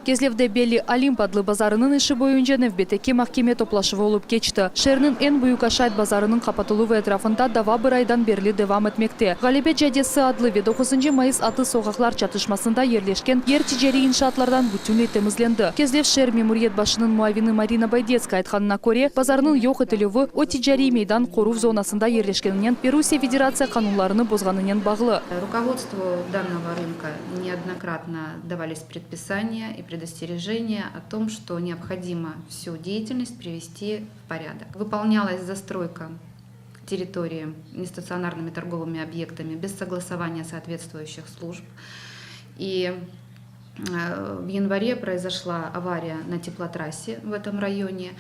Кезлевде Бели Олимп адлы базарының іші бойынша Невбетеке махкеме топлашы болып кечті. Шернің ен бұйық ашайт базарының қапатылуы этрafında дава бір айдан берлі девам etmekte. Галебет жадесі адлы 9 майыс аты соғақлар чатышмасында ерлешкен ер тижери иншаатлардан бүтінлей темізленді. Кезлев шер мемуриет башының муавины Марина Байдецкая айтқанына көре, базарының йоқ етілуі о тижери мейдан қорув зонасында ерлешкенінен Белоруссия Федерация канунларыны бозғанынен бағылы. Руководству данного рынка неоднократно давались предписания и предостережения о том, что необходимо всю деятельность привести в порядок. Выполнялась застройка территории нестационарными торговыми объектами без согласования соответствующих служб. И в январе произошла авария на теплотрассе в этом районе.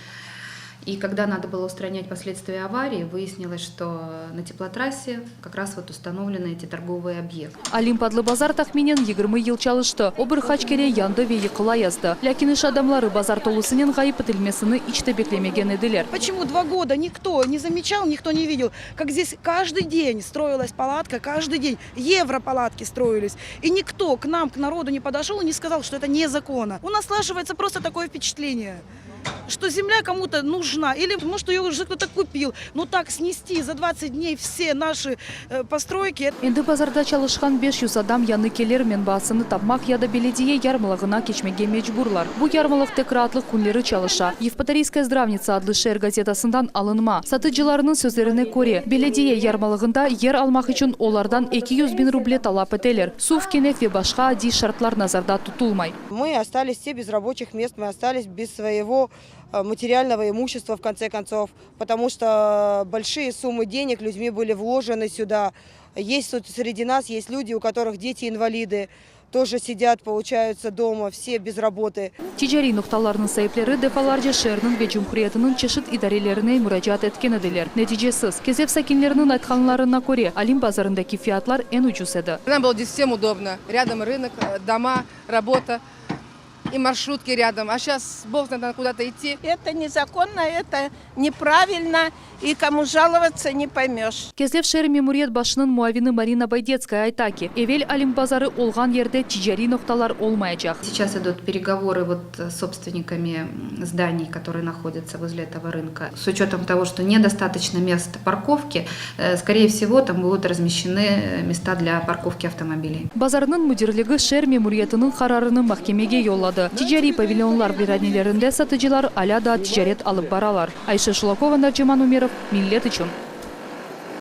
И когда надо было устранять последствия аварии, выяснилось, что на теплотрассе как раз вот установлены эти торговые объекты. Олимп адлы базар тахменен 20 ел чалышты. Обыр хачкере янды вейі қыла язды. Ләкин іш адамлары базар толысынен ғайып етілмесіні ичті беклемеген еділер. Почему 2 года никто не замечал, никто не видел, как здесь каждый день строилась палатка, каждый день европалатки строились. И никто к нам, к народу не подошел и не сказал, что это незаконно. У нас слаживается просто такое впечатление, что земля кому-то нужна, или может ее уже кто-то купил. Но так снести за 20 дней все наши постройки. Енді базарда чалышқан 500 адам яны келер мен басыны тапмақ яда беледие ярмалығына кечмеге мечбурлар. Бұл ярмалық текратлық күнлері чалыша. Евпаторийская здравница адлы шер газетасындан алынма. Сатыджыларының сөздеріне көре, беледие ярмалығында ер алмақ үшін олардан 200 000 рубле талап етелер. Сув кенеф ве башқа ади шартлар назарда tutulmay. Мы остались все без рабочих мест, мы остались без своего материального имущества в конце концов, потому что большие суммы денег людьми были вложены сюда. Есть среди нас есть люди, у которых дети инвалиды, тоже сидят, получаются дома, все без работы. Тижери нұқталарының сайыплері дефаларжа шерінің ве жұмхуриятының чешіт идарелеріне мүрачат еткен еділер. Нәтижесіз, кезеп сакинлерінің айтқанларына көре, Олимп базарындаки фиатлар ен уджус еді. Нам было здесь всем удобно. Рядом рынок, дома, работа. И маршрутки рядом, а сейчас Бог надо куда-то идти. Это незаконно, это неправильно, и кому жаловаться не поймешь. Кезлев шер мемуриет башының муавины Марина Байдецкая айтаки. Эвел Олимп базары олған ерде тижери ноқталар олмайчах. Сейчас идут переговоры с собственниками зданий, которые находятся возле этого рынка. С учетом того, что недостаточно мест парковки, скорее всего, там будут размещены места для парковки автомобилей. Базарының müdürlüğü шер мемуриетінің қарарını махкемеге yolladı. Тижери павильонлар биранилерінде сатыcılar аля да тижарет алып баралар. Айша Шулакова, Нарджиман Умеров, Миллет үшін.